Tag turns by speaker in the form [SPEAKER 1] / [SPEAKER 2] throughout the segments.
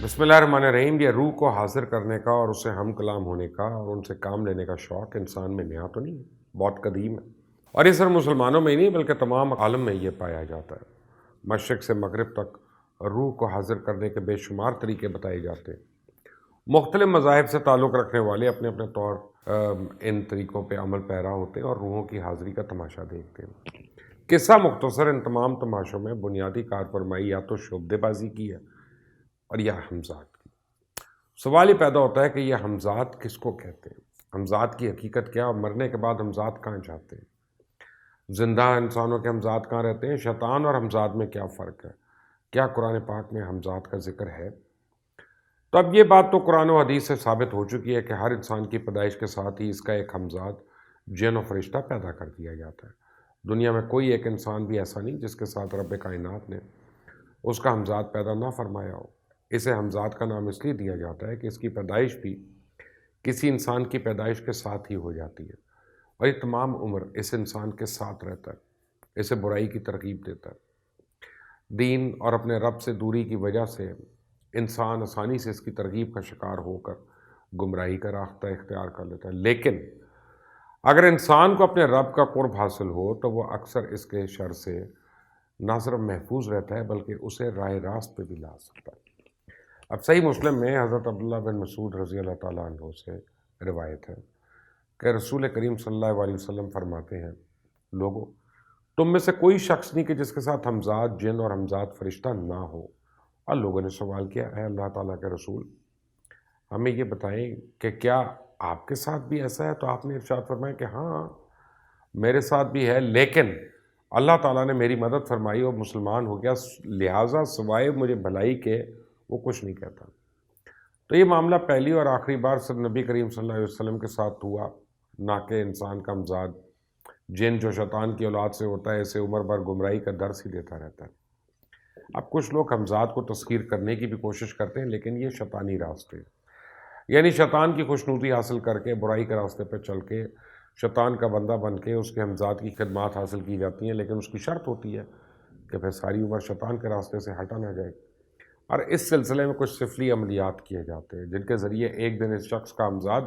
[SPEAKER 1] بسم اللہ الرحمن الرحیم۔ یہ روح کو حاضر کرنے کا اور اسے ہم کلام ہونے کا اور ان سے کام لینے کا شوق انسان میں نیا تو نہیں ہے، بہت قدیم ہے، اور یہ صرف مسلمانوں میں ہی نہیں بلکہ تمام عالم میں یہ پایا جاتا ہے۔ مشرق سے مغرب تک روح کو حاضر کرنے کے بے شمار طریقے بتائے جاتے ہیں۔ مختلف مذاہب سے تعلق رکھنے والے اپنے اپنے طور ان طریقوں پہ عمل پیرا ہوتے ہیں اور روحوں کی حاضری کا تماشا دیکھتے ہیں۔ قصہ مختصر ان تمام تماشوں میں بنیادی کارفرمائی یا تو شعبدے بازی کی ہے اور یا ہمزاد کی۔ سوال یہ پیدا ہوتا ہے کہ یہ ہمزاد کس کو کہتے ہیں، ہمزاد کی حقیقت کیا، اور مرنے کے بعد ہمزاد کہاں جاتے ہیں، زندہ انسانوں کے ہمزاد کہاں رہتے ہیں، شیطان اور ہمزاد میں کیا فرق ہے، کیا قرآن پاک میں ہمزاد کا ذکر ہے؟ تو اب یہ بات تو قرآن و حدیث سے ثابت ہو چکی ہے کہ ہر انسان کی پیدائش کے ساتھ ہی اس کا ایک ہمزاد جن و فرشتہ پیدا کر دیا جاتا ہے۔ دنیا میں کوئی ایک انسان بھی ایسا نہیں جس کے ساتھ رب کائنات نے اس کا ہمزاد پیدا نہ فرمایا ہو۔ اسے ہمزاد کا نام اس لیے دیا جاتا ہے کہ اس کی پیدائش بھی کسی انسان کی پیدائش کے ساتھ ہی ہو جاتی ہے اور یہ تمام عمر اس انسان کے ساتھ رہتا ہے، اسے برائی کی ترغیب دیتا ہے۔ دین اور اپنے رب سے دوری کی وجہ سے انسان آسانی سے اس کی ترغیب کا شکار ہو کر گمراہی کا راستہ اختیار کر لیتا ہے، لیکن اگر انسان کو اپنے رب کا قرب حاصل ہو تو وہ اکثر اس کے شر سے نہ صرف محفوظ رہتا ہے بلکہ اسے راہ راست پہ بھی لا سکتا ہے۔ اب صحیح مسلم میں حضرت عبداللہ بن مسعود رضی اللہ تعالیٰ عنہ سے روایت ہے کہ رسول کریم صلی اللہ علیہ وسلم فرماتے ہیں، لوگو تم میں سے کوئی شخص نہیں کہ جس کے ساتھ ہمزاد جن اور ہمزاد فرشتہ نہ ہو۔ اور لوگوں نے سوال کیا، اے اللہ تعالیٰ کے رسول ہمیں یہ بتائیں کہ کیا آپ کے ساتھ بھی ایسا ہے؟ تو آپ نے ارشاد فرمایا کہ ہاں میرے ساتھ بھی ہے، لیکن اللہ تعالیٰ نے میری مدد فرمائی اور مسلمان ہو گیا، لہٰذا سوائے مجھے بھلائی کے وہ کچھ نہیں کہتا۔ تو یہ معاملہ پہلی اور آخری بار صرف نبی کریم صلی اللہ علیہ وسلم کے ساتھ ہوا، نہ کہ انسان کا ہمزاد جن جو شیطان کی اولاد سے ہوتا ہے اسے عمر بھر گمراہی کا درس ہی دیتا رہتا ہے۔ اب کچھ لوگ ہمزاد کو تسخیر کرنے کی بھی کوشش کرتے ہیں، لیکن یہ شیطانی راستے، یعنی شیطان کی خوشنودی حاصل کر کے برائی کے راستے پہ چل کے شیطان کا بندہ بن کے اس کے ہمزاد کی خدمات حاصل کی جاتی ہیں، لیکن اس کی شرط ہوتی ہے کہ پھر ساری عمر شیطان کے راستے سے ہٹا نہ جائے۔ اور اس سلسلے میں کچھ سفلی عملیات کیے جاتے ہیں جن کے ذریعے ایک دن اس شخص کا ہمزاد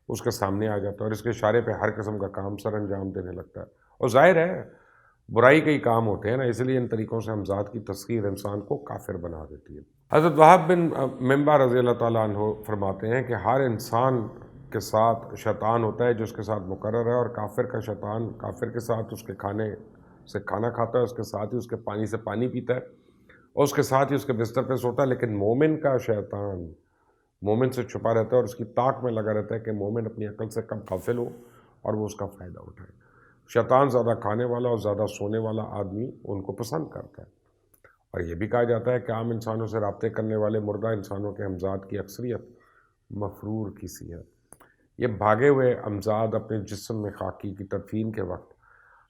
[SPEAKER 1] اس کے سامنے آ جاتا ہے اور اس کے اشارے پہ ہر قسم کا کام سر انجام دینے لگتا ہے، اور ظاہر ہے برائی کے ہی کام ہوتے ہیں نا، اس لیے ان طریقوں سے ہمزاد کی تسخیر انسان کو کافر بنا دیتی ہے۔ حضرت وہب بن منبع رضی اللہ تعالیٰ عنہ فرماتے ہیں کہ ہر انسان کے ساتھ شیطان ہوتا ہے جو اس کے ساتھ مقرر ہے، اور کافر کا شیطان کافر کے ساتھ اس کے کھانے سے کھانا کھاتا ہے، اس کے ساتھ ہی اس کے پانی سے پانی پیتا ہے اور اس کے ساتھ ہی اس کے بستر پہ سوتا ہے، لیکن مومن کا شیطان مومن سے چھپا رہتا ہے اور اس کی طاق میں لگا رہتا ہے کہ مومن اپنی عقل سے کم غافل ہو اور وہ اس کا فائدہ اٹھائے۔ شیطان زیادہ کھانے والا اور زیادہ سونے والا آدمی ان کو پسند کرتا ہے، اور یہ بھی کہا جاتا ہے کہ عام انسانوں سے رابطے کرنے والے مردہ انسانوں کے ہمزاد کی اکثریت مفرور کی سی ہے۔ یہ بھاگے ہوئے ہمزاد اپنے جسم میں خاکی کی تدفین کے وقت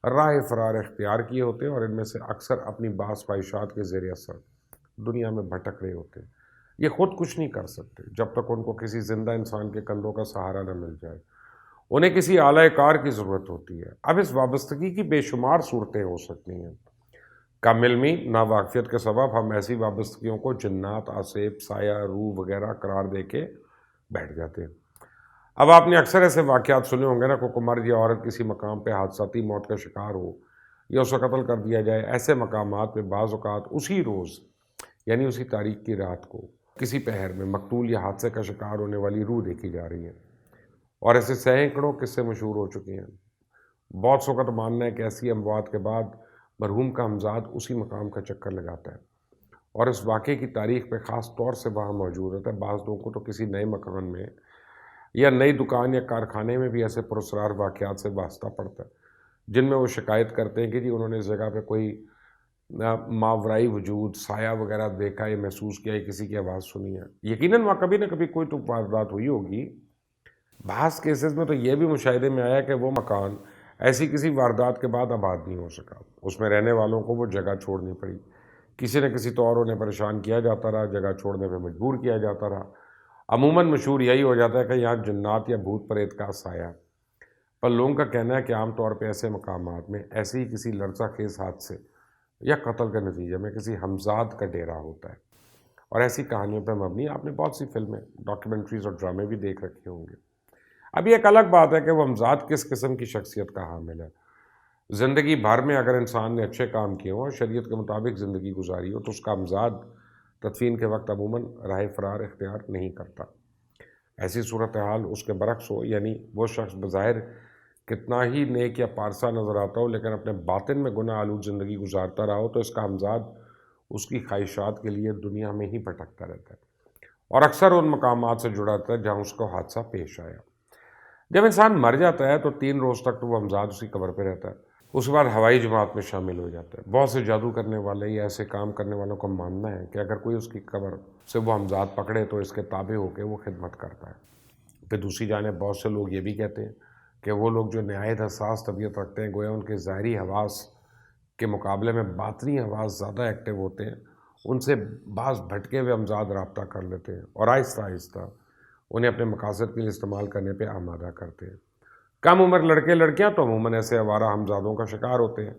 [SPEAKER 1] راہ فرار اختیار کیے ہوتے ہیں اور ان میں سے اکثر اپنی بعض خواہشات کے زیر اثر دنیا میں بھٹک رہے ہوتے ہیں۔ یہ خود کچھ نہیں کر سکتے جب تک ان کو کسی زندہ انسان کے کندھوں کا سہارا نہ مل جائے، انہیں کسی اعلی کار کی ضرورت ہوتی ہے۔ اب اس وابستگی کی بے شمار صورتیں ہو سکتی ہیں۔ کم علمی ناواقفیت کے سبب ہم ایسی وابستگیوں کو جنات، آسیب، سایہ، روح وغیرہ قرار دے کے بیٹھ جاتے ہیں۔ اب آپ نے اکثر ایسے واقعات سنے ہوں گے نا، کوئی مرد یا عورت کسی مقام پہ حادثاتی موت کا شکار ہو یا اسے قتل کر دیا جائے، ایسے مقامات پہ بعض اوقات اسی روز یعنی اسی تاریخ کی رات کو کسی پہر میں مقتول یا حادثے کا شکار ہونے والی روح دیکھی جا رہی ہے، اور ایسے سینکڑوں قصے مشہور ہو چکے ہیں۔ بہت سو کا تو ماننا ہے کہ ایسی اموات کے بعد مرحوم کا ہمزاد اسی مقام کا چکر لگاتا ہے اور اس واقعے کی تاریخ پہ خاص طور سے وہاں موجود ہوتا ہے۔ بعض لوگوں کو تو کسی نئے مکان میں یا نئی دکان یا کارخانے میں بھی ایسے پراسرار واقعات سے واسطہ پڑتا ہے جن میں وہ شکایت کرتے ہیں کہ جی انہوں نے اس جگہ پہ کوئی ماورائی وجود، سایہ وغیرہ دیکھا یا محسوس کیا یا کسی کی آواز سنی ہے۔ یقیناً وہاں کبھی نہ کبھی کوئی تو واردات ہوئی ہوگی۔ بعض کیسز میں تو یہ بھی مشاہدے میں آیا کہ وہ مکان ایسی کسی واردات کے بعد آباد نہیں ہو سکا، اس میں رہنے والوں کو وہ جگہ چھوڑنی پڑی، کسی نہ کسی طور انہیں پریشان کیا جاتا رہا، جگہ چھوڑنے پہ مجبور کیا جاتا رہا۔ عموماً مشہور یہی ہو جاتا ہے کہ یہاں جنات یا بھوت پریت کا سایہ، پر لوگوں کا کہنا ہے کہ عام طور پہ ایسے مقامات میں ایسے ہی کسی لرزہ خیز حادثے یا قتل کے نتیجے میں کسی ہمزاد کا ڈیرا ہوتا ہے اور ایسی کہانیوں پہ مبنی آپ نے بہت سی فلمیں، ڈاکیومنٹریز اور ڈرامے بھی دیکھ رکھے ہوں گے۔ اب یہ ایک الگ بات ہے کہ وہ ہمزاد کس قسم کی شخصیت کا حامل ہے۔ زندگی بھر میں اگر انسان نے اچھے کام کیے ہوں اور شریعت کے مطابق زندگی گزاری ہو تو اس کا ہمزاد تدفین کے وقت عموماً راہ فرار اختیار نہیں کرتا۔ ایسی صورتحال اس کے برعکس ہو، یعنی وہ شخص بظاہر کتنا ہی نیک یا پارسا نظر آتا ہو لیکن اپنے باطن میں گناہ آلود زندگی گزارتا رہا ہو، تو اس کا ہمزاد اس کی خواہشات کے لیے دنیا میں ہی بھٹکتا رہتا ہے اور اکثر ان مقامات سے جڑا رہتا ہے جہاں اس کو حادثہ پیش آیا۔ جب انسان مر جاتا ہے تو 3 روز تک تو وہ ہمزاد اسی قبر پہ رہتا ہے، اس کے بعد ہوائی جماعت میں شامل ہو جاتا ہے۔ بہت سے جادو کرنے والے یا ایسے کام کرنے والوں کا ماننا ہے کہ اگر کوئی اس کی قبر سے وہ ہمزاد پکڑے تو اس کے تابع ہو کے وہ خدمت کرتا ہے۔ پھر دوسری جانب بہت سے لوگ یہ بھی کہتے ہیں کہ وہ لوگ جو نہایت حساس طبیعت رکھتے ہیں، گویا ان کے ظاہری حواس کے مقابلے میں باطنی حواس زیادہ ایکٹیو ہوتے ہیں، ان سے بعض بھٹکے ہوئے ہمزاد رابطہ کر لیتے ہیں اور آہستہ آہستہ انہیں اپنے مقاصد کے لیے استعمال کرنے پہ آمادہ کرتے ہیں۔ کم عمر لڑکے لڑکیاں تو عموماً ایسے آوارہ ہمزادوں کا شکار ہوتے ہیں۔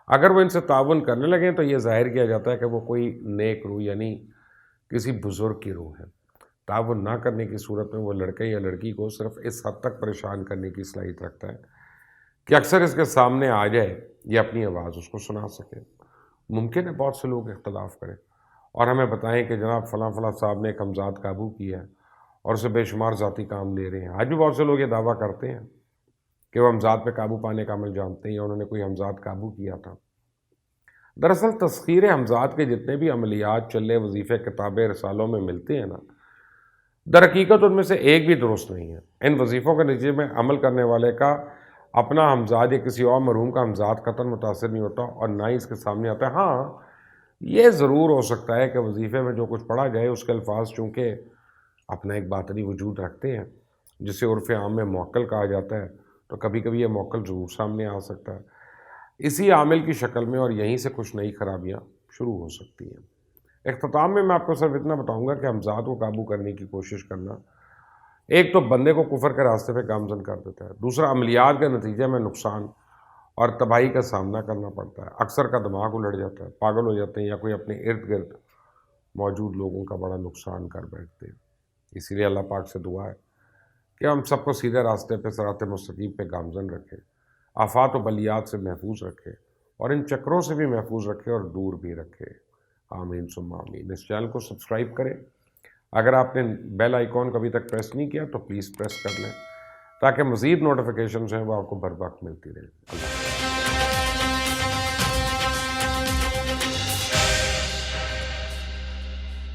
[SPEAKER 1] اگر وہ ان سے تعاون کرنے لگیں تو یہ ظاہر کیا جاتا ہے کہ وہ کوئی نیک روح یعنی کسی بزرگ کی روح ہے۔ تعاون نہ کرنے کی صورت میں وہ لڑکے یا لڑکی کو صرف اس حد تک پریشان کرنے کی صلاحیت رکھتا ہے کہ اکثر اس کے سامنے آ جائے یا اپنی آواز اس کو سنا سکے۔ ممکن ہے بہت سے لوگ اختلاف کریں اور ہمیں بتائیں کہ جناب فلاں فلاں صاحب نے ایک ہمزاد قابو کیا ہے اور اسے بے شمار ذاتی کام لے رہے ہیں۔ آج بھی بہت سے لوگ یہ دعویٰ کرتے ہیں کہ وہ ہمزاد پہ قابو پانے کا عمل جانتے ہیں یا انہوں نے کوئی ہمزاد قابو کیا تھا۔ دراصل تسخیر ہمزاد کے جتنے بھی عملیات، چلے، وظیفے، کتابیں، رسالوں میں ملتے ہیں نا، در حقیقت ان میں سے ایک بھی درست نہیں ہے۔ ان وظیفوں کے نتیجے میں عمل کرنے والے کا اپنا ہمزاد یا کسی اور مرحوم کا ہمزاد قطعاً متاثر نہیں ہوتا اور نہ ہی اس کے سامنے آتا ہے۔ ہاں، یہ ضرور ہو سکتا ہے کہ وظیفے میں جو کچھ پڑھا جائے اس کے الفاظ چونکہ اپنا ایک باطنی وجود رکھتے ہیں جسے عرف عام میں موکل کہا جاتا ہے، تو کبھی کبھی یہ موکل ضرور سامنے آ سکتا ہے اسی عامل کی شکل میں، اور یہیں سے کچھ نئی خرابیاں شروع ہو سکتی ہیں۔ اختتام میں آپ کو صرف اتنا بتاؤں گا کہ ہمزاد کو قابو کرنے کی کوشش کرنا ایک تو بندے کو کفر کے راستے پہ گامزن کر دیتا ہے، دوسرا عملیات کے نتیجے میں نقصان اور تباہی کا سامنا کرنا پڑتا ہے، اکثر کا دماغ الٹ جاتا ہے، پاگل ہو جاتے ہیں یا کوئی اپنے ارد گرد موجود لوگوں کا بڑا نقصان کر بیٹھتے ہیں۔ اسی لیے اللہ پاک سے دعا ہے کہ ہم سب کو سیدھے راستے پہ، صراط مستقیم پہ گامزن رکھے، آفات و بلیات سے محفوظ رکھے اور ان چکروں سے بھی محفوظ رکھے اور دور بھی رکھے۔ آمین ثم آمین۔ اس چینل کو سبسکرائب کریں، اگر آپ نے بیل آئیکن کو ابھی تک پریس نہیں کیا تو پلیز پریس کر لیں تاکہ مزید نوٹیفیکیشنز ہیں وہ آپ کو بر وقت ملتی رہیں۔ اللہ